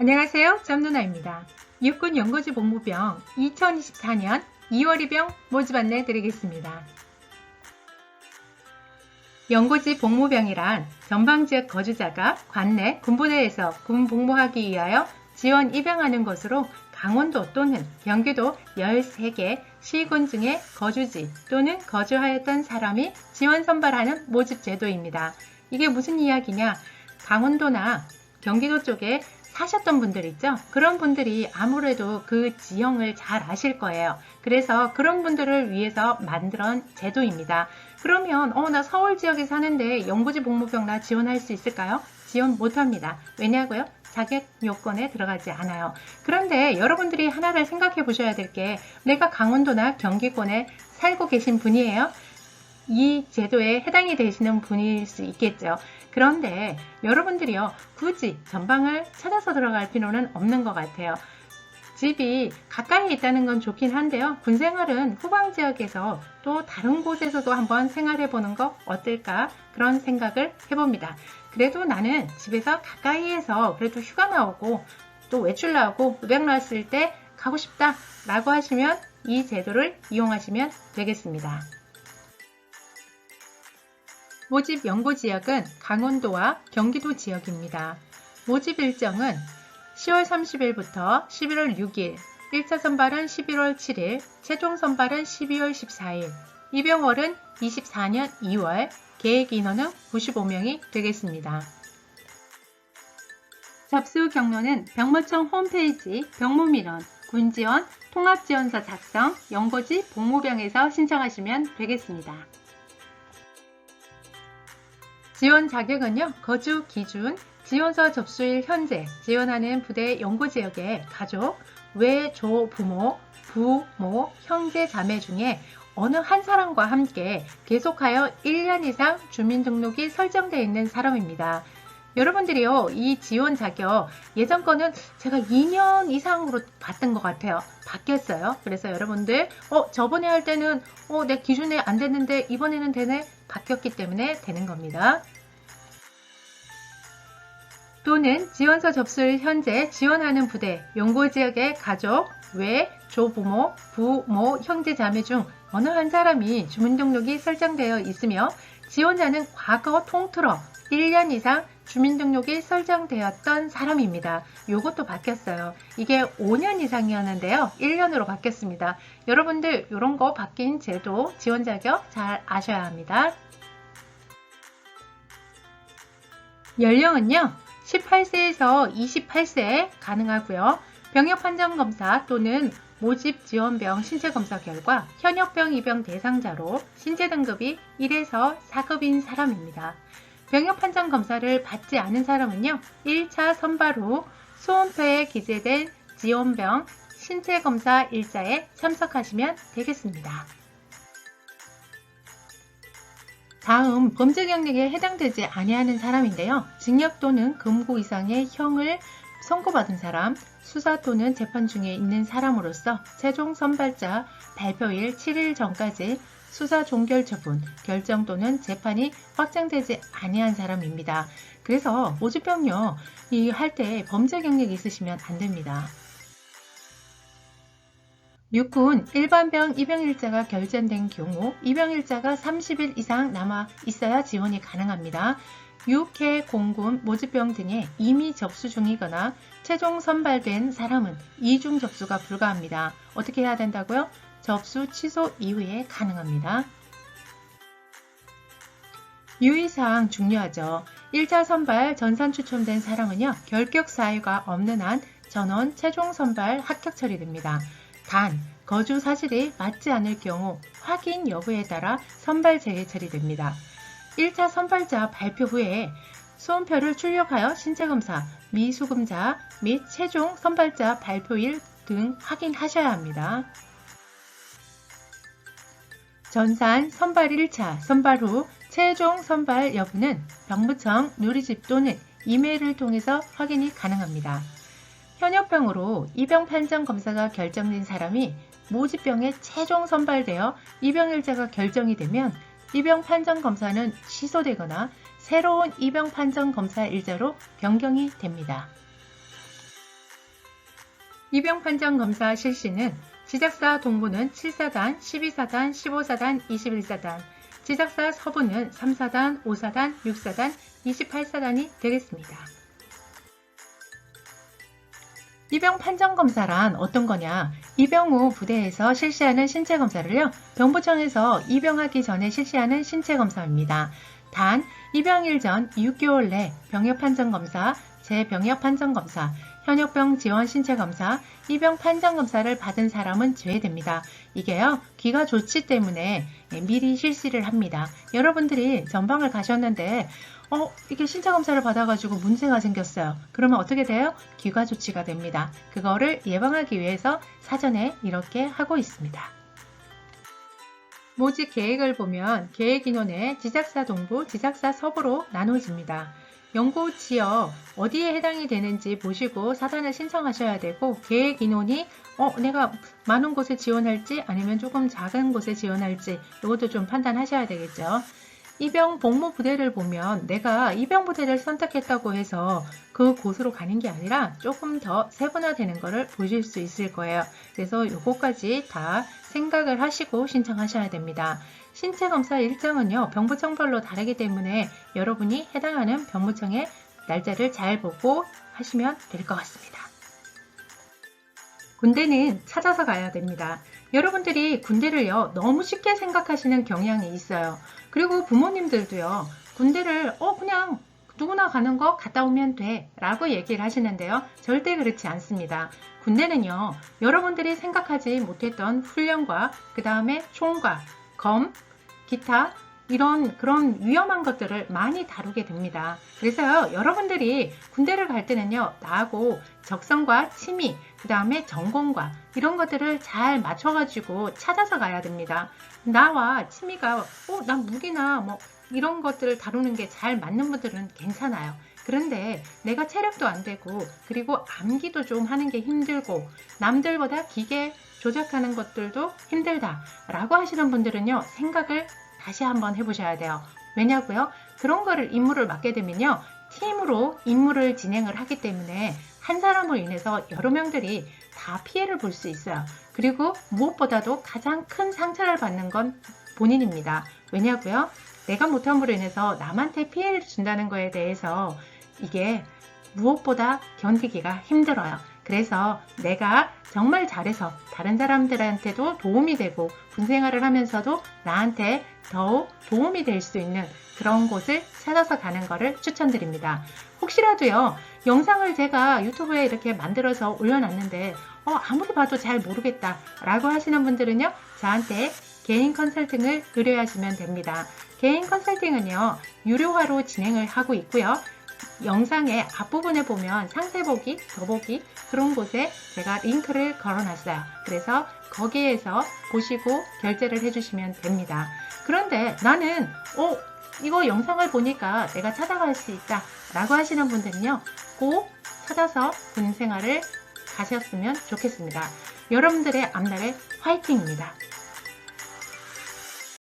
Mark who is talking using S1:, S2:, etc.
S1: 안녕하세요. 점누나입니다. 육군 연고지 복무병 2024년 2월 입영 모집 안내 드리겠습니다. 연고지 복무병이란 전방지역 거주자가 관내 군부대에서 군 복무하기 위하여 지원 입영하는 것으로 강원도 또는 경기도 13개 시군 중에 거주지 또는 거주하였던 사람이 지원 선발하는 모집 제도입니다. 이게 무슨 이야기냐? 강원도나 경기도 쪽에 사셨던 분들 있죠? 그런 분들이 아무래도 그 지형을 잘 아실 거예요. 그래서 그런 분들을 위해서 만든 제도입니다. 그러면 나 서울 지역에 사는데 연고지 복무병 나 지원할 수 있을까요? 지원 못합니다. 왜냐고요? 자격 요건에 들어가지 않아요. 그런데 여러분들이 하나를 생각해 보셔야 될 게 내가 강원도나 경기권에 살고 계신 분이에요. 이 제도에 해당이 되시는 분일 수 있겠죠. 그런데 여러분들이요, 굳이 전방을 찾아서 들어갈 필요는 없는 것 같아요. 집이 가까이 있다는 건 좋긴 한데요. 군생활은 후방 지역에서 또 다른 곳에서도 한번 생활해 보는 거 어떨까? 그런 생각을 해봅니다. 그래도 나는 집에서 가까이에서 그래도 휴가 나오고 또 외출 나오고 우병 나왔을 때 가고 싶다 라고 하시면 이 제도를 이용하시면 되겠습니다. 모집 연고 지역은 강원도와 경기도 지역입니다. 모집 일정은 10월 30일부터 11월 6일, 1차 선발은 11월 7일, 최종 선발은 12월 14일, 입영월은 24년 2월, 계획 인원은 95명이 되겠습니다. 접수 경로는 병무청 홈페이지 병무민원, 군지원, 통합지원서 작성, 연고지 복무병에서 신청하시면 되겠습니다. 지원 자격은요, 거주 기준, 지원서 접수일 현재, 지원하는 부대 연고지역의 가족, 외, 조, 부모, 부모, 형제, 자매 중에 어느 한 사람과 함께 계속하여 1년 이상 주민등록이 설정되어 있는 사람입니다. 여러분들이요, 이 지원 자격 예전 거는 제가 2년 이상으로 봤던 것 같아요. 바뀌었어요. 그래서 여러분들 저번에 할 때는 내 기준에 안 됐는데 이번에는 되네? 바뀌었기 때문에 되는 겁니다. 또는 지원서 접수일 현재 지원하는 부대, 연고지역의 가족, 외, 조부모, 부모, 형제, 자매 중 어느 한 사람이 주민등록이 설정되어 있으며 지원자는 과거 통틀어 1년 이상 주민등록이 설정되었던 사람입니다. 요것도 바뀌었어요. 이게 5년 이상이었는데요. 1년으로 바뀌었습니다. 여러분들 이런 거 바뀐 제도, 지원 자격 잘 아셔야 합니다. 연령은요, 18세에서 28세 가능하고요. 병역 판정 검사 또는 모집 지원병 신체검사 결과 현역병 입영 대상자로 신체 등급이 1에서 4급인 사람입니다. 병역 판정 검사를 받지 않은 사람은요, 1차 선발 후 수험표에 기재된 지원병 신체검사 일자에 참석하시면 되겠습니다. 다음 범죄 경력에 해당되지 아니하는 사람인데요. 징역 또는 금고 이상의 형을 선고받은 사람, 수사 또는 재판 중에 있는 사람으로서 최종 선발자 발표일 7일 전까지 수사 종결 처분, 결정 또는 재판이 확정되지 아니한 사람입니다. 그래서 모집병요, 할 때 범죄 경력이 있으시면 안 됩니다. 육군 일반병 입영일자가 결정된 경우 입영일자가 30일 이상 남아 있어야 지원이 가능합니다. 육해, 공군, 모집병 등에 이미 접수 중이거나 최종 선발된 사람은 이중 접수가 불가합니다. 어떻게 해야 된다고요? 접수 취소 이후에 가능합니다. 유의사항 중요하죠. 1차 선발 전산 추첨된 사람은요, 결격 사유가 없는 한 전원 최종 선발 합격 처리됩니다. 단, 거주 사실이 맞지 않을 경우 확인 여부에 따라 선발 재개 처리됩니다. 1차 선발자 발표 후에 수험표를 출력하여 신체검사, 미수금자 및 최종 선발자 발표일 등 확인하셔야 합니다. 전산 선발 1차 선발 후 최종 선발 여부는 병무청 누리집 또는 이메일을 통해서 확인이 가능합니다. 현역병으로 입영 판정 검사가 결정된 사람이 모집병에 최종 선발되어 입영일자가 결정이 되면 입영 판정 검사는 취소되거나 새로운 입영 판정 검사 일자로 변경이 됩니다. 입영 판정 검사 실시는 지작사 동부는 7사단, 12사단, 15사단, 21사단, 지작사 서부는 3사단, 5사단, 6사단, 28사단이 되겠습니다. 입영 판정 검사란 어떤 거냐? 입영 후 부대에서 실시하는 신체 검사를요, 병부청에서 입영하기 전에 실시하는 신체 검사입니다. 단, 입영일 전 6개월 내 병역 판정 검사, 재병역 판정 검사, 현역병 지원 신체 검사, 입영 판정 검사를 받은 사람은 제외됩니다. 이게요, 귀가 좋지 때문에 미리 실시를 합니다. 여러분들이 전방을 가셨는데 이게 신체 검사를 받아가지고 문제가 생겼어요. 그러면 어떻게 돼요? 귀가 조치가 됩니다. 그거를 예방하기 위해서 사전에 이렇게 하고 있습니다. 모집 계획을 보면 계획 인원에 지작사 동부, 지작사 서부로 나눠집니다. 연구 지역 어디에 해당이 되는지 보시고 사단을 신청하셔야 되고, 계획 인원이 내가 많은 곳에 지원할지 아니면 조금 작은 곳에 지원할지 이것도 좀 판단하셔야 되겠죠. 입영 복무 부대를 보면 내가 입영 부대를 선택했다고 해서 그 곳으로 가는 게 아니라 조금 더 세분화되는 것을 보실 수 있을 거예요. 그래서 요거까지 다 생각을 하시고 신청하셔야 됩니다. 신체 검사 일정은요, 병부청별로 다르기 때문에 여러분이 해당하는 병부청의 날짜를 잘 보고 하시면 될 것 같습니다. 군대는 찾아서 가야 됩니다. 여러분들이 군대를요, 너무 쉽게 생각하시는 경향이 있어요. 그리고 부모님들도요, 군대를 그냥 누구나 가는 거 갔다 오면 돼 라고 얘기를 하시는데요, 절대 그렇지 않습니다. 군대는요, 여러분들이 생각하지 못했던 훈련과 그 다음에 총과 검, 기타 그런 위험한 것들을 많이 다루게 됩니다. 그래서요, 여러분들이 군대를 갈 때는요, 나하고 적성과 취미, 그 다음에 전공과 이런 것들을 잘 맞춰가지고 찾아서 가야 됩니다. 나와 취미가 난 무기나 이런 것들을 다루는 게 잘 맞는 분들은 괜찮아요. 그런데 내가 체력도 안 되고, 그리고 암기도 좀 하는 게 힘들고, 남들보다 기계 조작하는 것들도 힘들다 라고 하시는 분들은요, 생각을 다시 한번 해보셔야 돼요. 왜냐고요? 그런 거를 임무를 맡게 되면요, 팀으로 임무를 진행을 하기 때문에 한 사람으로 인해서 여러 명들이 다 피해를 볼 수 있어요. 그리고 무엇보다도 가장 큰 상처를 받는 건 본인입니다. 왜냐고요? 내가 못함으로 인해서 남한테 피해를 준다는 거에 대해서 이게 무엇보다 견디기가 힘들어요. 그래서 내가 정말 잘해서 다른 사람들한테도 도움이 되고 군생활을 하면서도 나한테 더욱 도움이 될 수 있는 그런 곳을 찾아서 가는 것을 추천드립니다. 혹시라도요, 영상을 제가 유튜브에 이렇게 만들어서 올려놨는데 아무리 봐도 잘 모르겠다 라고 하시는 분들은요, 저한테 개인 컨설팅을 의뢰하시면 됩니다. 개인 컨설팅은요, 유료화로 진행을 하고 있고요. 영상의 앞부분에 보면 상세보기, 더보기 그런 곳에 제가 링크를 걸어놨어요. 그래서 거기에서 보시고 결제를 해주시면 됩니다. 그런데 나는 이거 영상을 보니까 내가 찾아갈 수 있다 라고 하시는 분들은요, 꼭 찾아서 군생활을 가셨으면 좋겠습니다. 여러분들의 앞날에 화이팅입니다.